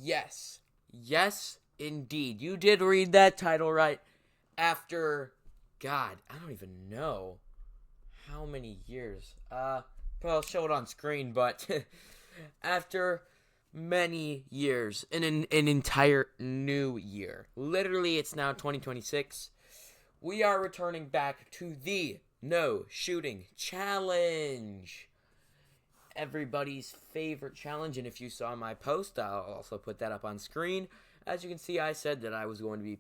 Yes. Yes, indeed. You did read that title right. After, God, I don't even know how many years. I'll show it on screen, but after many years, an entire new year. Literally, it's now 2026. We are returning back to the No Shooting Challenge. Everybody's favorite challenge, and if you saw my post, I'll also put that up on screen. As you can see, I said that I was going to be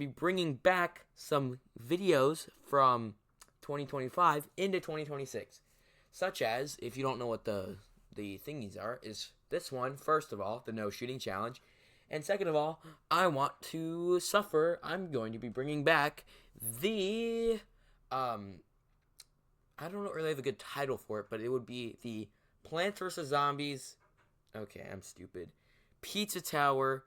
bringing back some videos from 2025 into 2026, such as, if you don't know what the thingies are, is this one. First of all, the No Shooting Challenge, and second of all, I Want to Suffer. I'm going to be bringing back the I don't really have a good title for it, but it would be the Plants vs. Zombies. Okay, I'm stupid. Pizza Tower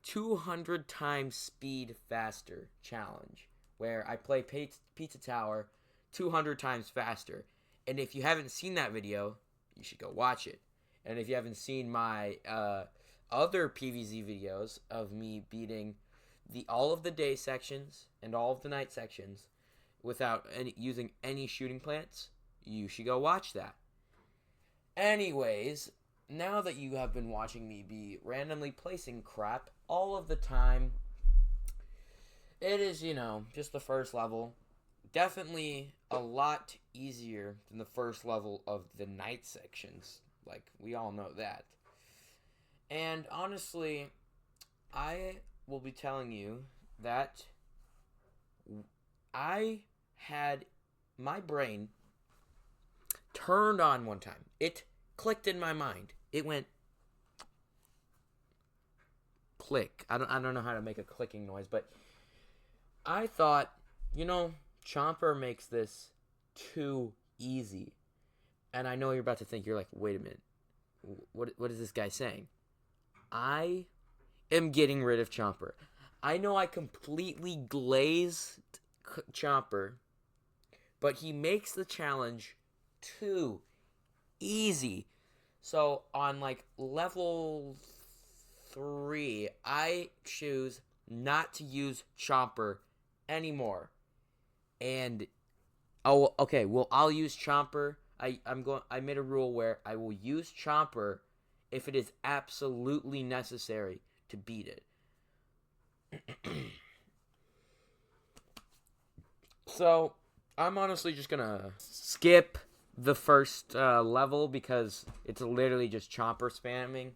200 times speed faster challenge, where I play Pizza Tower 200 times faster. And if you haven't seen that video, you should go watch it. And if you haven't seen my other PvZ videos of me beating all of the day sections and all of the night sections without using any shooting plants, you should go watch that. Anyways, now that you have been watching me be randomly placing crap all of the time, it is, just the first level. Definitely a lot easier than the first level of the night sections. Like, we all know that. And honestly, I will be telling you that I had my brain turned on one time. It clicked in my mind. It went click. I don't know how to make a clicking noise, but I thought, Chomper makes this too easy. And I know you're about to think, you're like, wait a minute. What is this guy saying? I am getting rid of Chomper. I know I completely glazed Chomper, but he makes the challenge too easy. So on level 3, I choose not to use Chomper anymore. And okay, well, I'll use Chomper. I made a rule where I will use Chomper if it is absolutely necessary to beat it. So, I'm honestly just gonna skip the first level because it's literally just Chomper spamming,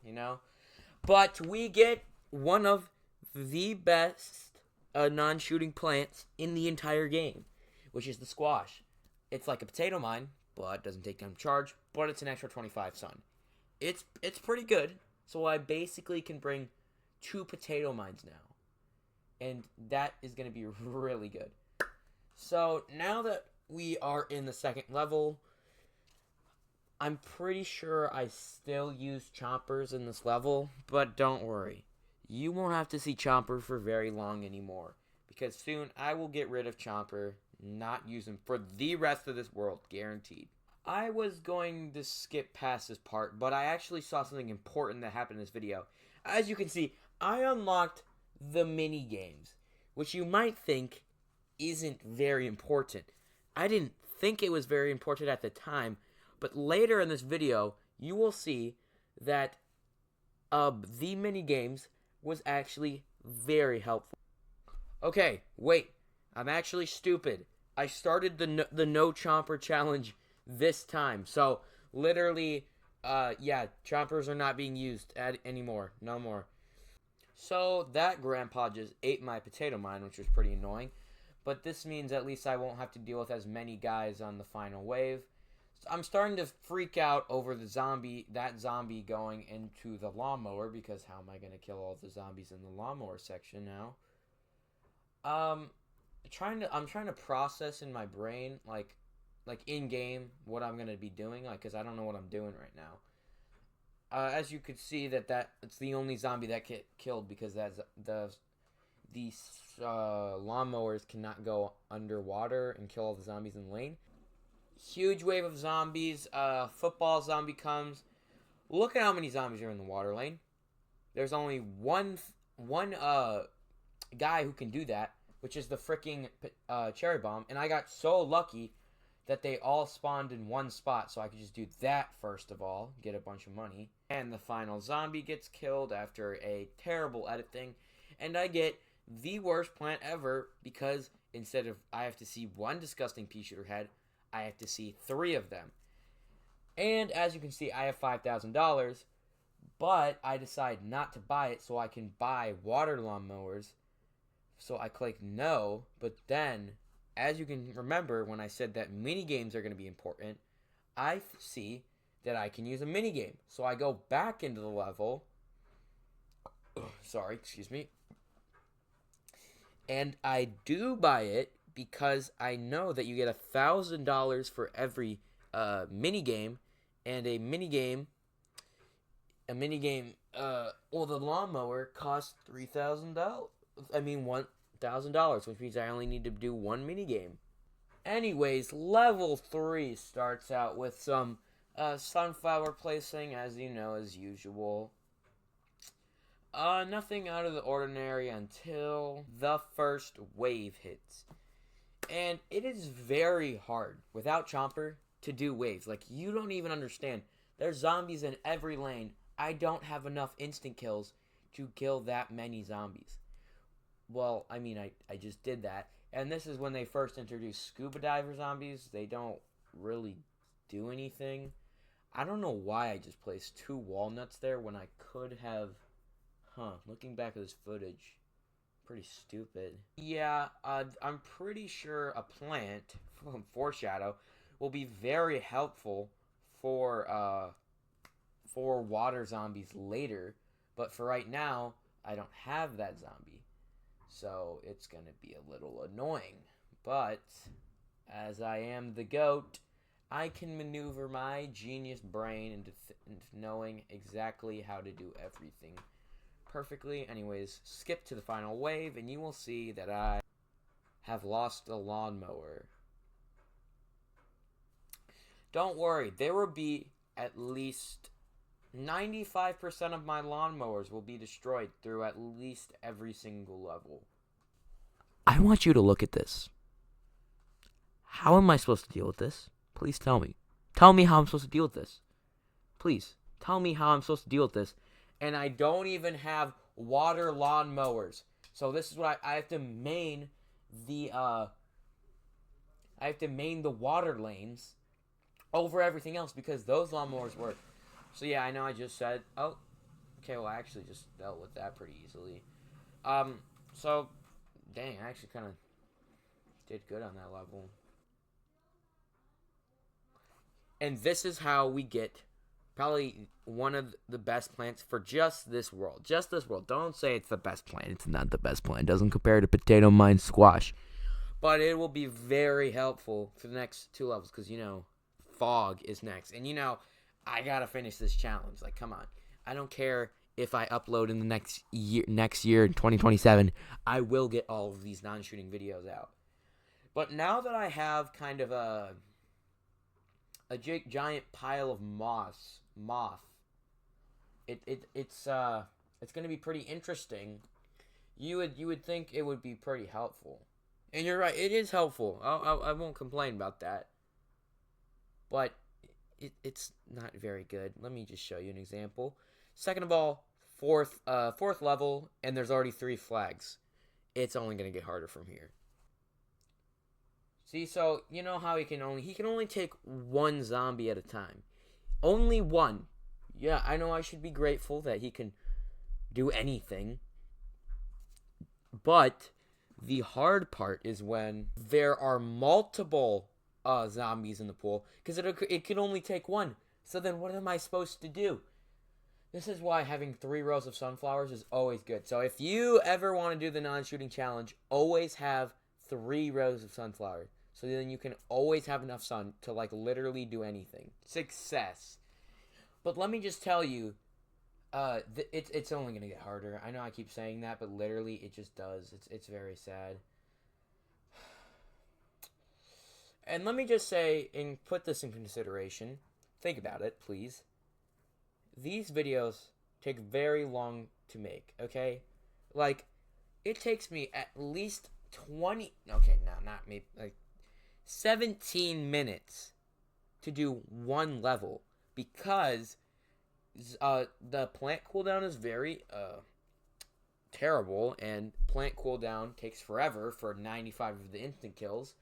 But we get one of the best non-shooting plants in the entire game, which is the squash. It's like a potato mine, but doesn't take time to charge, but it's an extra 25 sun. It's pretty good, so I basically can bring 2 potato mines now. And that is going to be really good. So now that we are in the second level, I'm pretty sure I still use Chompers in this level, but don't worry. You won't have to see Chomper for very long anymore, because soon I will get rid of Chomper, not use him for the rest of this world, guaranteed. I was going to skip past this part, but I actually saw something important that happened in this video. As you can see, I unlocked the mini games, which you might think isn't very important. I didn't think it was very important at the time, but later in this video, you will see that the mini games was actually very helpful. Okay, wait. I'm actually stupid. I started the no Chomper challenge this time. So, literally, Chompers are not being used anymore. No more. So, that grandpa just ate my potato mine, which was pretty annoying. But this means at least I won't have to deal with as many guys on the final wave. So I'm starting to freak out over that zombie going into the lawnmower, because how am I going to kill all the zombies in the lawnmower section now? I'm trying to process in my brain, like in game, what I'm gonna be doing, because I don't know what I'm doing right now. As you could see, that it's the only zombie that get killed, because these lawnmowers cannot go underwater and kill all the zombies in the lane. Huge wave of zombies. Football zombie comes. Look at how many zombies are in the water lane. There's only one guy who can do that, which is the freaking cherry bomb. And I got so lucky that they all spawned in one spot, so I could just do that first of all, get a bunch of money. And the final zombie gets killed after a terrible edit thing, and I get the worst plant ever because instead of I have to see one disgusting pea shooter head, I have to see 3 of them. And as you can see, I have $5,000, but I decide not to buy it so I can buy water lawnmowers. So I click no, but then, as you can remember when I said that mini games are going to be important, I see that I can use a mini game. So I go back into the level. Sorry, excuse me. And I do buy it because I know that you get $1,000 for every mini game, and a mini game. Well, the lawnmower costs $3,000. I mean, $1,000, which means I only need to do one mini game. Anyways, level 3 starts out with some sunflower placing, as you know, as usual. Nothing out of the ordinary until the first wave hits. And it is very hard, without Chomper, to do waves. Like, you don't even understand. There's zombies in every lane. I don't have enough instant kills to kill that many zombies. Well, I mean, I just did that. And this is when they first introduced scuba diver zombies. They don't really do anything. I don't know why I just placed 2 walnuts there when I could have... looking back at this footage, pretty stupid. Yeah, I'm pretty sure a plant from Foreshadow will be very helpful for water zombies later. But for right now, I don't have that zombie. So it's going to be a little annoying. But as I am the GOAT, I can maneuver my genius brain into knowing exactly how to do everything perfectly. Anyways, skip to the final wave and you will see that I have lost the lawnmower. Don't worry, there will be at least 95% of my lawnmowers will be destroyed through at least every single level. I want you to look at this. How am I supposed to deal with this? Please tell me. Tell me how I'm supposed to deal with this. Please, tell me how I'm supposed to deal with this. And I don't even have water lawnmowers. So this is what I have to main the water lanes over everything else because those lawnmowers work. So yeah, I know I just said, oh, okay, well I actually just dealt with that pretty easily. So, dang, I actually kind of did good on that level. And this is how we get probably one of the best plants for just this world. Just this world. Don't say it's the best plant. It's not the best plant. It doesn't compare to potato mine squash. But it will be very helpful for the next 2 levels because, you know, fog is next. And, you know, I got to finish this challenge. Like, come on. I don't care if I upload in the next year in 2027. I will get all of these non-shooting videos out. But now that I have kind of a giant pile of moth. It's going to be pretty interesting. You would think it would be pretty helpful, and you're right. It is helpful. I won't complain about that. But it's not very good. Let me just show you an example. Second of all, fourth level, and there's already 3 flags. It's only going to get harder from here. See, so you know how he can only take 1 zombie at a time. Only 1. Yeah, I know I should be grateful that he can do anything. But the hard part is when there are multiple zombies in the pool because it can only take 1. So then what am I supposed to do? This is why having 3 rows of sunflowers is always good. So if you ever want to do the non-shooting challenge, always have 3 rows of sunflowers. So then you can always have enough sun to, like, literally do anything. Success. But let me just tell you, it's only going to get harder. I know I keep saying that, but literally it just does. It's very sad. And let me just say, and put this in consideration, think about it, please. these videos take very long to make, okay? Like, it takes me at least 20, okay, no, not me, like 17 minutes to do one level because the plant cooldown is very terrible, and plant cooldown takes forever for 95 of the instant kills.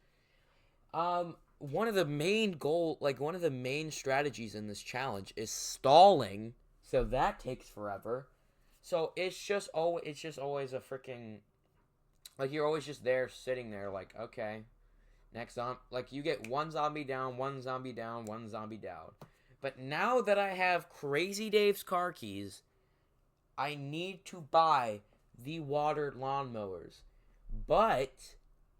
One of the main strategies in this challenge is stalling, so that takes forever. So it's just always a freaking, like, you're always just there sitting there like, okay, next on, like, you get one zombie down, one zombie down, one zombie down. But now that I have Crazy Dave's car keys, I need to buy the water lawnmowers. But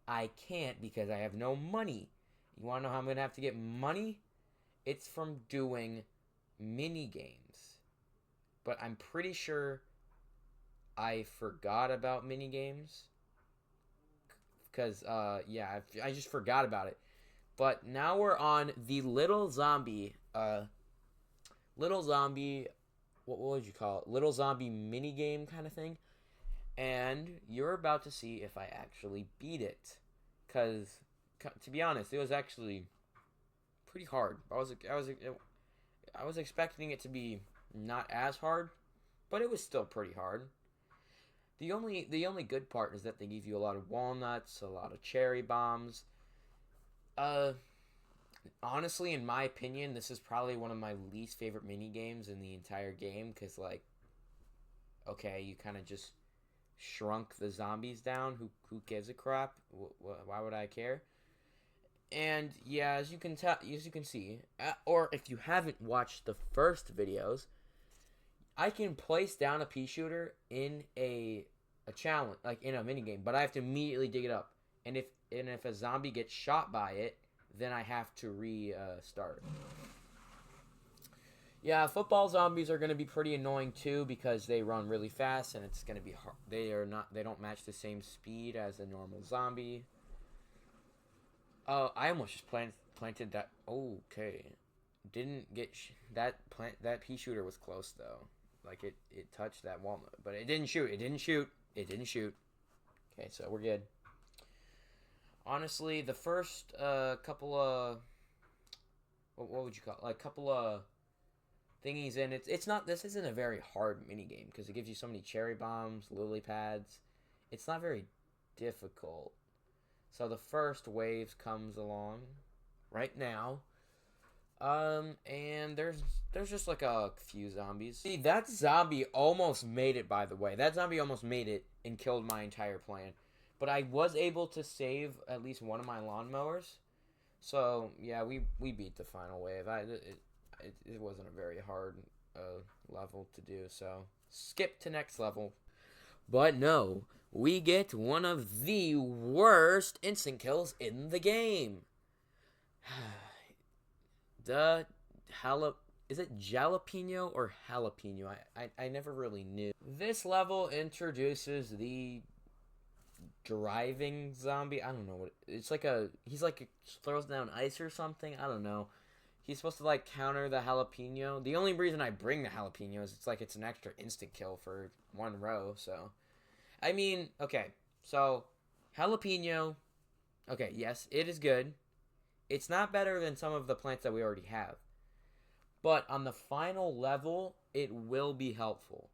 I can't because I have no money. You want to know how I'm going to have to get money? It's from doing mini games. But I'm pretty sure I forgot about mini games. Because, yeah, I just forgot about it. But now we're on the little zombie, what would you call it? Little zombie mini game kind of thing. And you're about to see if I actually beat it. Because, to be honest, it was actually pretty hard. I was expecting it to be not as hard, but it was still pretty hard. The only good part is that they give you a lot of walnuts, a lot of cherry bombs. Honestly, in my opinion, this is probably one of my least favorite mini games in the entire game, because, like, okay, you kind of just shrunk the zombies down. Who gives a crap? Why would I care? And yeah, as you can see, or if you haven't watched the first videos, I can place down a pea shooter in a challenge, like in a mini game, but I have to immediately dig it up. And if a zombie gets shot by it, then I have to restart. Yeah, football zombies are going to be pretty annoying too because they run really fast and it's going to be hard. They don't match the same speed as a normal zombie. Oh, I almost just planted that. Okay. Didn't get that pea shooter was close though. Like it touched that walnut, but it didn't shoot. It didn't shoot. Okay, so we're good. Honestly, the first couple of what would you call it? Like couple of thingies in it's not, this isn't a very hard mini game because it gives you so many cherry bombs, lily pads. It's not very difficult. So the first wave comes along right now. And there's just like a few zombies. See, that zombie almost made it, by the way. That zombie almost made it and killed my entire plan. But I was able to save at least one of my lawnmowers. So, yeah, we beat the final wave. It wasn't a very hard level to do, so skip to next level. But no, we get one of the worst instant kills in the game. Is it jalapeno or jalapeno? I never really knew. This level introduces the driving zombie. I don't know what it's like. He's like throws down ice or something. I don't know. He's supposed to like counter the jalapeno. The only reason I bring the jalapeno is it's an extra instant kill for one row. So, I mean, okay. So, jalapeno. Okay, yes, it is good. It's not better than some of the plants that we already have. But on the final level, it will be helpful.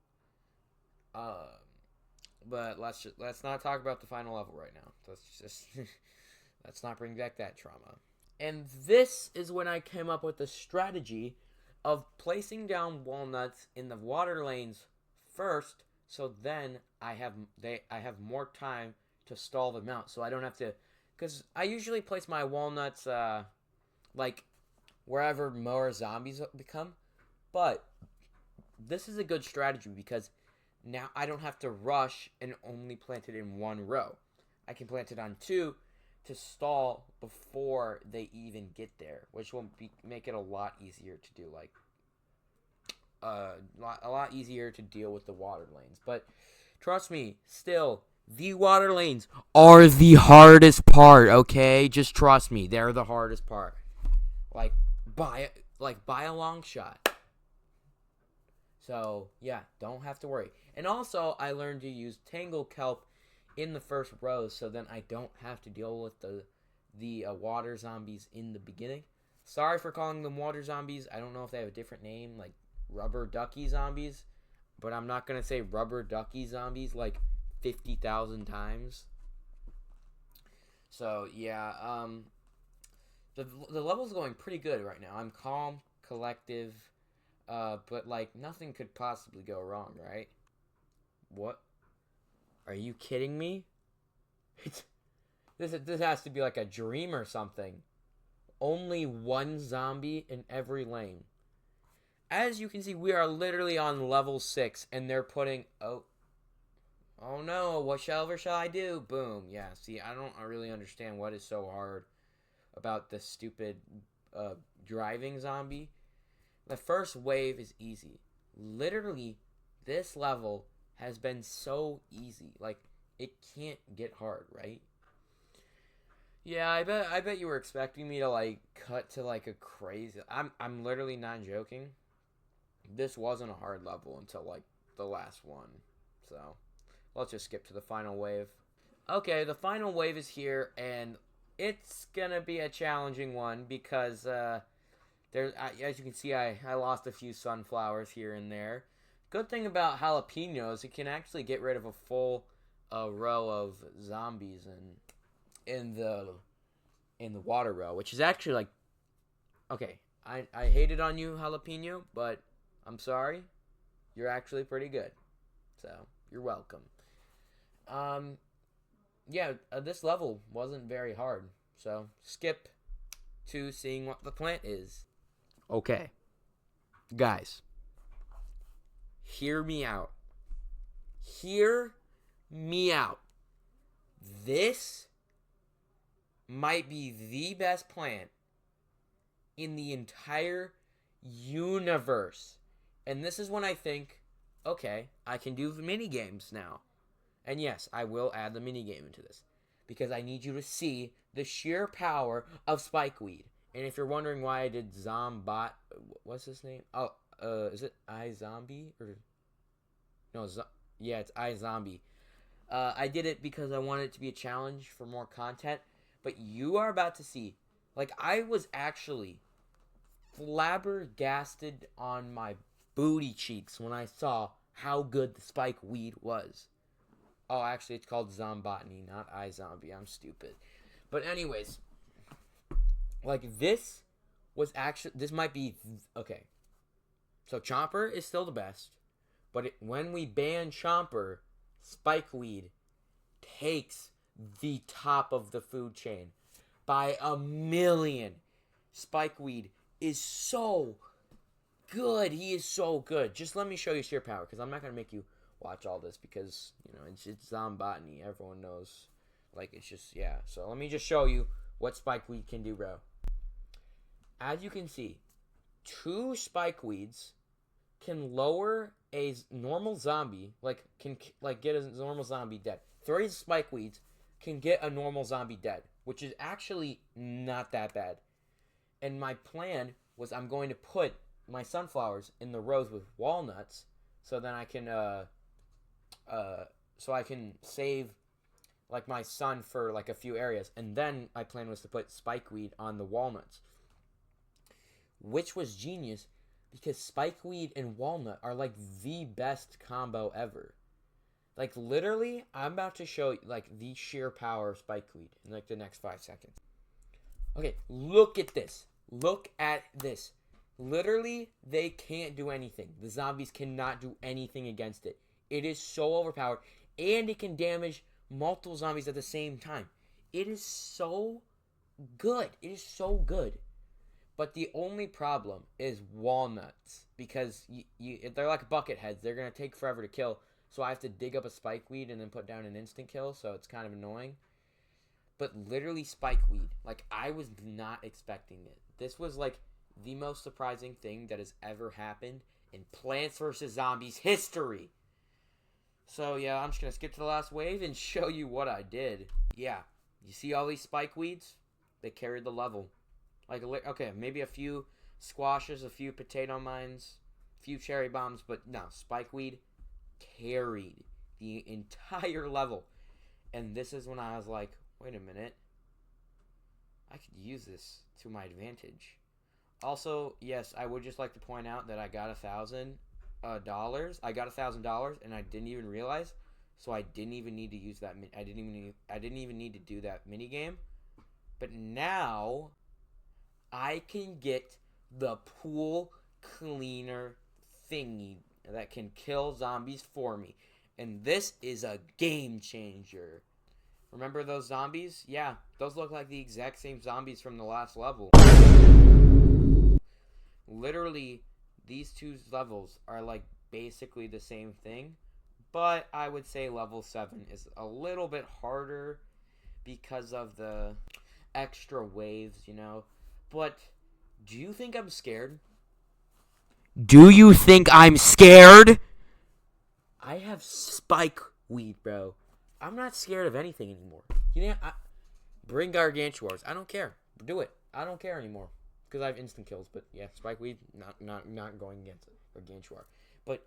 But let's not talk about the final level right now. Let's not bring back that trauma. And this is when I came up with the strategy of placing down walnuts in the water lanes first, so then I have more time to stall them out, so I don't have to. Because I usually place my walnuts like wherever more zombies become, but this is a good strategy because now I don't have to rush and only plant it in one row. I can plant it on two to stall before they even get there, which will make it a lot easier to do, like a lot easier to deal with the water lanes. But trust me, still, the water lanes are the hardest part, okay? Just trust me, they're the hardest part. By a long shot. So, yeah, don't have to worry. And also, I learned to use Tangle Kelp in the first rows, so then I don't have to deal with the water zombies in the beginning. Sorry for calling them water zombies. I don't know if they have a different name, like rubber ducky zombies. But I'm not going to say rubber ducky zombies like 50,000 times. So, yeah, the level's going pretty good right now. I'm calm, collective, but like nothing could possibly go wrong, right? What? Are you kidding me? This has to be like a dream or something. Only one zombie in every lane. As you can see, we are literally on level 6, and they're putting... Oh no, whatever shall I do? Boom. Yeah, see, I don't really understand what is so hard about this stupid driving zombie. The first wave is easy. Literally, this level has been so easy. Like, it can't get hard, right? Yeah, I bet you were expecting me to like cut to like a crazy. I'm literally not joking. This wasn't a hard level until like the last one. So, let's just skip to the final wave. Okay, the final wave is here, and it's gonna be a challenging one because as you can see, I lost a few sunflowers here and there. Good thing about jalapenos, it can actually get rid of a full row of zombies in the water row, which is actually like, okay, I hated on you, jalapeno, but I'm sorry, you're actually pretty good, so you're welcome. Yeah, this level wasn't very hard, so skip to seeing what the plant is. Okay, guys, hear me out. Hear me out. This might be the best plant in the entire universe. And this is when I think, okay, I can do the mini games now. And yes, I will add the mini game into this because I need you to see the sheer power of Spikeweed. And if you're wondering why I did Zombot, what's his name? Oh, is it iZombie or no? Yeah, it's iZombie. I did it because I wanted it to be a challenge for more content. But you are about to see, like, I was actually flabbergasted on my booty cheeks when I saw how good the spike weed was. Oh, actually, it's called Zombotany, not iZombie. I'm stupid. But anyways, like, this might be, okay. So Chomper is still the best. But when we ban Chomper, Spikeweed takes the top of the food chain by a million. Spikeweed is so good. He is so good. Just let me show you sheer power, because I'm not going to make you watch all this, because, you know, it's Zombotany. Everyone knows. Like, it's just, yeah. So let me just show you what Spikeweed can do, bro. As you can see, 2 Spikeweeds can lower a normal zombie, can get a normal zombie dead. 3 Spikeweeds can get a normal zombie dead, which is actually not that bad. And my plan was I'm going to put my sunflowers in the rows with walnuts, so then I can save like my sun for like a few areas, and then my plan was to put Spikeweed on the walnuts, which was genius because Spikeweed and walnut are like the best combo ever. Like, literally, I'm about to show, like, the sheer power of Spikeweed in, like, the next 5 seconds. Okay, look at this. Look at this. Literally, they can't do anything. The zombies cannot do anything against it. It is so overpowered, and it can damage multiple zombies at the same time. It is so good. It is so good. But the only problem is walnuts, because they're like bucket heads. They're going to take forever to kill. So I have to dig up a Spikeweed and then put down an instant kill, so it's kind of annoying. But literally Spikeweed, like, I was not expecting it. This was like the most surprising thing that has ever happened in Plants vs. Zombies history. So yeah, I'm just going to skip to the last wave and show you what I did. Yeah, you see all these Spikeweeds? They carried the level. Like, okay, maybe a few squashes, a few potato mines, few cherry bombs, but no, Spikeweed carried the entire level. And this is when I was like, wait a minute. I could use this to my advantage. Also, yes, I would just like to point out that I got $1,000. I got $1,000 and I didn't even realize. So I didn't even need to use that. I didn't even need to do that mini game. But now I can get the pool cleaner thingy that can kill zombies for me. And this is a game changer. Remember those zombies? Yeah, those look like the exact same zombies from the last level. Literally, these two levels are like basically the same thing. But I would say level 7 is a little bit harder because of the extra waves, you know. But do you think I'm scared? Do you think I'm scared? I have Spikeweed, bro. I'm not scared of anything anymore. You know, bring Gargantuars. I don't care. Do it. I don't care anymore because I have instant kills. But yeah, Spikeweed, not going against Gargantuar. But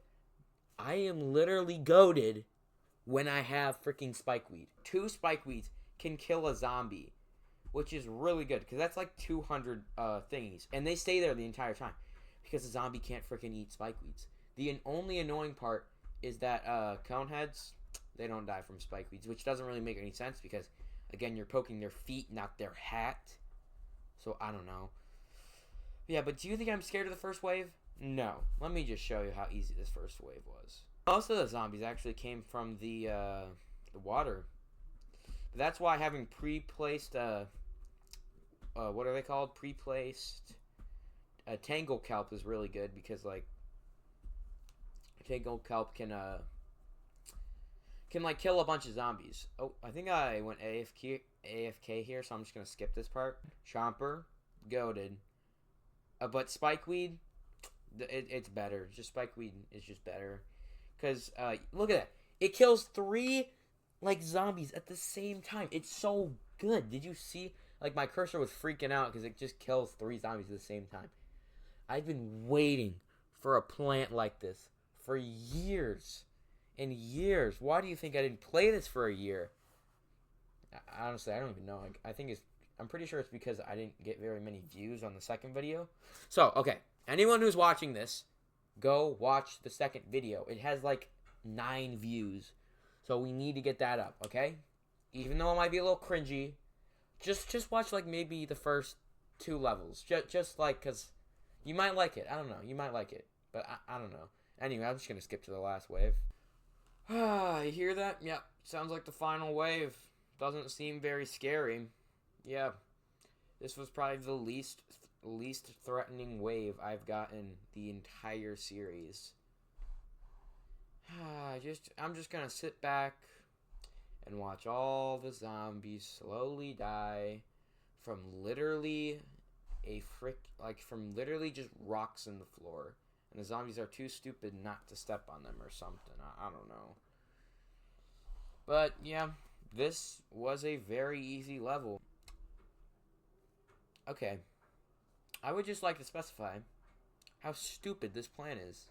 I am literally goated when I have freaking Spikeweed. 2 Spikeweeds can kill a zombie, which is really good because that's like 200 thingies, and they stay there the entire time because the zombie can't freaking eat Spikeweeds. The only annoying part is that Coneheads, they don't die from Spikeweeds, which doesn't really make any sense because, again, you're poking their feet, not their hat. So I don't know. Yeah, but do you think I'm scared of the first wave? No. Let me just show you how easy this first wave was. Most of the zombies actually came from the water. But that's why having pre-placed, what are they called? Pre-placed Tangle Kelp is really good because, like, Tangle Kelp can like kill a bunch of zombies. Oh, I think I went AFK here, so I'm just gonna skip this part. Chomper, goated. But Spikeweed, it's better. Just Spikeweed is just better. Because, look at that. It kills 3, like, zombies at the same time. It's so good. Did you see? Like, my cursor was freaking out because it just kills 3 zombies at the same time. I've been waiting for a plant like this for years and years. Why do you think I didn't play this for a year? Honestly, I don't even know. I'm pretty sure it's because I didn't get very many views on the second video. So, okay. Anyone who's watching this, go watch the second video. It has like 9 views. So we need to get that up, okay? Even though it might be a little cringy, just watch like maybe the first 2 levels. Just like, because you might like it. I don't know. You might like it. But I don't know. Anyway, I'm just going to skip to the last wave. You hear that? Yep. Sounds like the final wave. Doesn't seem very scary. Yeah. This was probably the least threatening wave I've gotten the entire series. I'm just gonna sit back and watch all the zombies slowly die from literally from literally just rocks in the floor. And the zombies are too stupid not to step on them or something. I don't know. But yeah, this was a very easy level. Okay. I would just like to specify how stupid this plan is.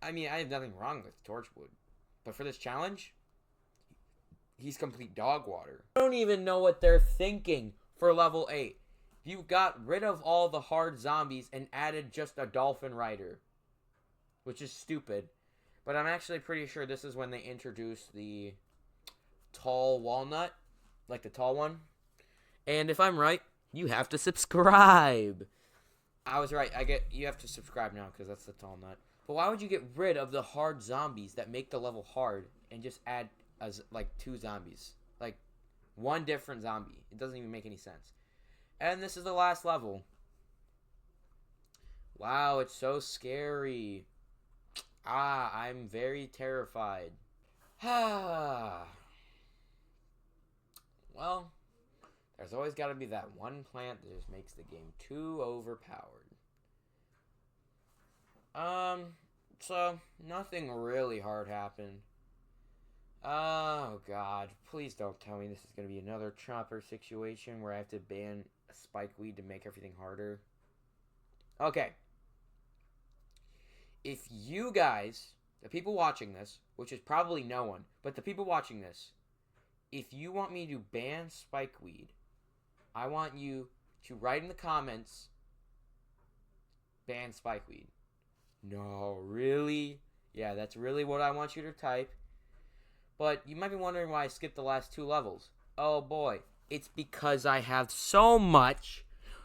I mean, I have nothing wrong with Torchwood. But for this challenge, he's complete dog water. I don't even know what they're thinking for level 8. You got rid of all the hard zombies and added just a dolphin rider. Which is stupid. But I'm actually pretty sure this is when they introduced the tall walnut. Like the tall one. And if I'm right, you have to subscribe. I was right. You have to subscribe now because that's the tall nut. But why would you get rid of the hard zombies that make the level hard and just add like 2 zombies? Like 1 different zombie. It doesn't even make any sense. And this is the last level. Wow, it's so scary. I'm very terrified. Well, there's always got to be that one plant that just makes the game too overpowered. So, nothing really hard happened. Oh, God. Please don't tell me this is going to be another Chomper situation where I have to ban a Spikeweed to make everything harder. Okay. if you guys, the people watching this, which is probably no one, but the people watching this, if you want me to ban Spikeweed, I want you to write in the comments, ban Spikeweed. No, really? Yeah, that's really what I want you to type. But you might be wondering why I skipped the last 2 levels. Oh boy, it's because I have so much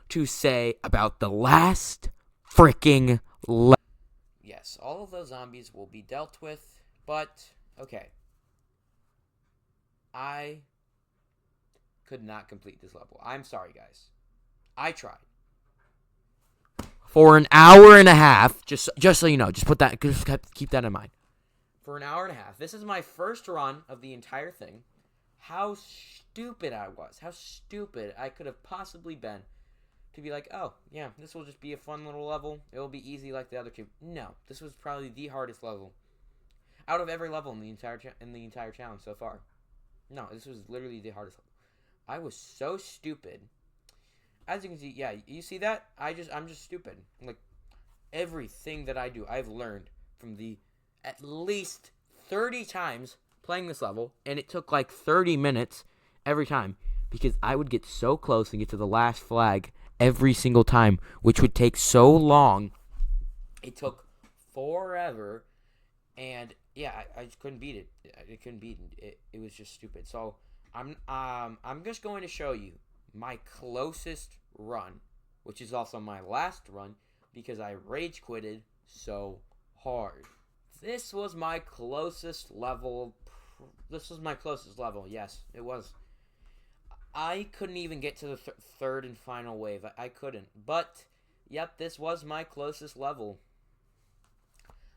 to say about the last freaking level. Yes, all of those zombies will be dealt with, but okay. I could not complete this level. I'm sorry, guys. I tried. For an hour and a half, just so you know, just keep that in mind. For an hour and a half. This is my first run of the entire thing. How stupid I was. How stupid I could have possibly been to be like, oh, yeah, this will just be a fun little level. It will be easy like the other 2. No, this was probably the hardest level out of every level in the entire challenge so far. No, this was literally the hardest level. I was so stupid. As you can see, yeah, you see that? I'm just stupid. Like, everything that I do, I've learned from the at least 30 times playing this level, and it took like 30 minutes every time, because I would get so close and get to the last flag every single time, which would take so long. It took forever, and yeah, I just couldn't beat it. I couldn't beat it. It was just stupid. So I'm just going to show you my closest run, which is also my last run, because I rage quitted so hard. This was my closest level. Yes, it was. I couldn't even get to the third and final wave. I couldn't. But, yep, this was my closest level.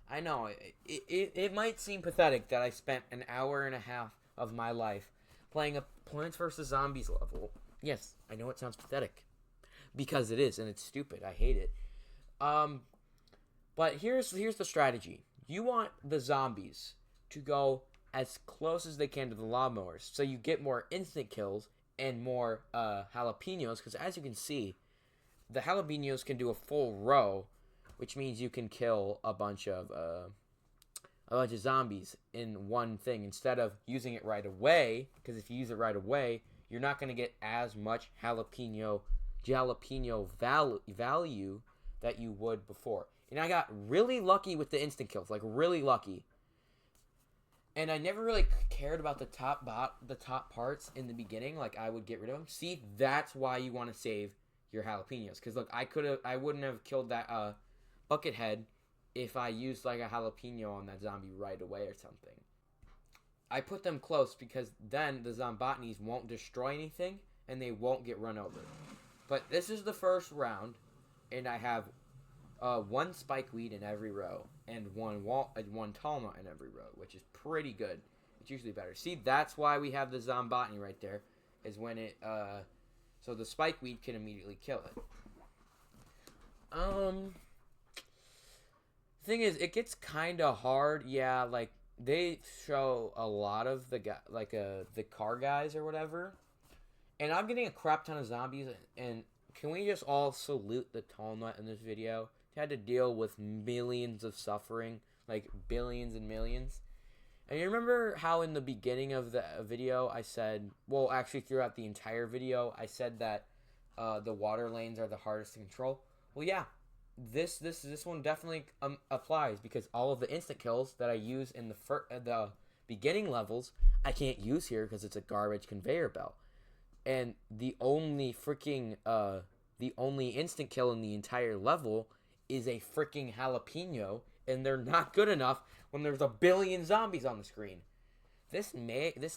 I know, it might seem pathetic that I spent an hour and a half of my life playing a Plants vs. Zombies level. Yes, I know it sounds pathetic. Because it is, and it's stupid. I hate it. But here's the strategy. You want the zombies to go as close as they can to the lawnmowers, so you get more instant kills and more jalapenos, because as you can see, the jalapenos can do a full row, which means you can kill a bunch of zombies in one thing instead of using it right away, because if you use it right away, you're not going to get as much jalapeno value that you would before. And I got really lucky with the instant kills, like really lucky. And I never really cared about the top parts in the beginning. Like, I would get rid of them. See, that's why you want to save your jalapenos. Because look, I wouldn't have killed that bucket head if I used like a jalapeno on that zombie right away or something. I put them close because then the Zombottnies won't destroy anything and they won't get run over. But this is the first round, and I have one Spikeweed in every row and one tall nut in every row, which is pretty good. It's usually better. See, that's why we have the Zombottnie right there, is when it so the Spikeweed can immediately kill it. Thing is, it gets kind of hard. Yeah, like they show a lot of the car guys or whatever, and I'm getting a crap ton of zombies. And can we just all salute the tall nut in this video? He had to deal with millions of suffering, like billions and millions. And you remember how in the beginning of the video I said, well, actually throughout the entire video, I said that the water lanes are the hardest to control? Well, yeah, this one definitely applies, because all of the instant kills that I use in the beginning levels, I can't use here because it's a garbage conveyor belt. And the only instant kill in the entire level is a freaking jalapeno, and they're not good enough when there's a billion zombies on the screen. This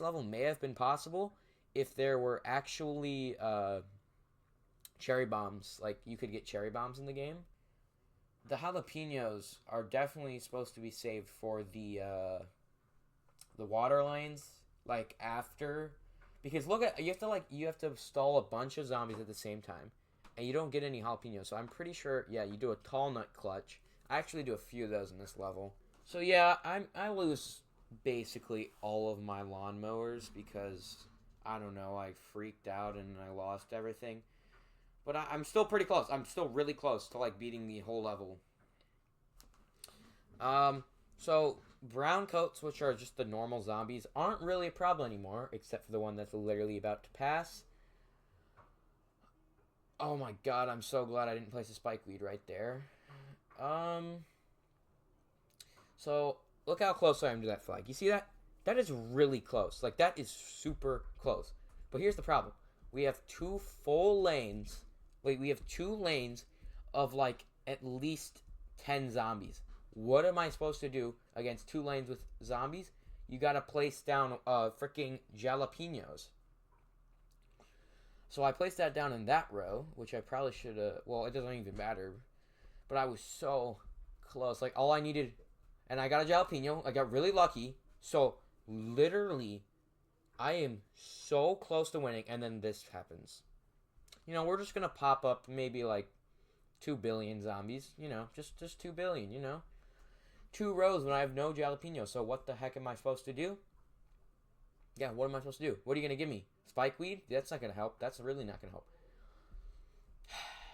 level may have been possible if there were actually cherry bombs. Like, you could get cherry bombs in the game. The jalapenos are definitely supposed to be saved for the water lanes, like after, because you have to stall a bunch of zombies at the same time, and you don't get any jalapenos. So I'm pretty sure, yeah, you do a tall nut clutch. I actually do a few of those in this level. So yeah, I lose basically all of my lawnmowers because, I don't know, I freaked out and I lost everything. But I'm still pretty close. I'm still really close to like beating the whole level. So brown coats, which are just the normal zombies, aren't really a problem anymore, except for the one that's literally about to pass. Oh my god, I'm so glad I didn't place a spike weed right there. So look how close I am to that flag. You see that? That is really close. Like, that is super close. But here's the problem. We have two full lanes. Wait, we have 2 lanes of, like, at least 10 zombies. What am I supposed to do against 2 lanes with zombies? You gotta place down freaking jalapenos. So I placed that down in that row, which I probably should have. Well, it doesn't even matter. But I was so close. Like, all I needed. And I got a jalapeno. I got really lucky. So, literally, I am so close to winning. And then this happens. We're just going to pop up maybe like 2 billion zombies. Just 2 billion. 2 rows when I have no jalapeno. So, what the heck am I supposed to do? Yeah, what am I supposed to do? What are you going to give me? Spike weed? That's not going to help. That's really not going to help.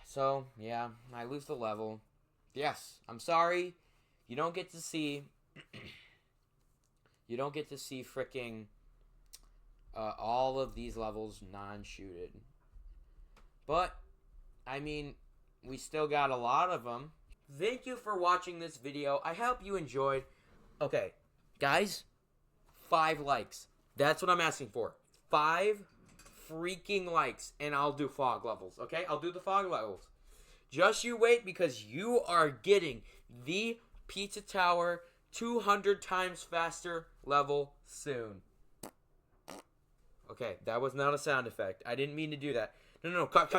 So, yeah, I lose the level. Yes, I'm sorry. You don't get to see... you don't get to see freaking all of these levels non-shooted. But, I mean, we still got a lot of them. Thank you for watching this video. I hope you enjoyed. Okay, guys, 5 likes. That's what I'm asking for. 5 freaking likes, and I'll do fog levels, okay? I'll do the fog levels. Just you wait, because you are getting the Pizza Tower 200 times faster level soon. Okay, that was not a sound effect. I didn't mean to do that. No, cut.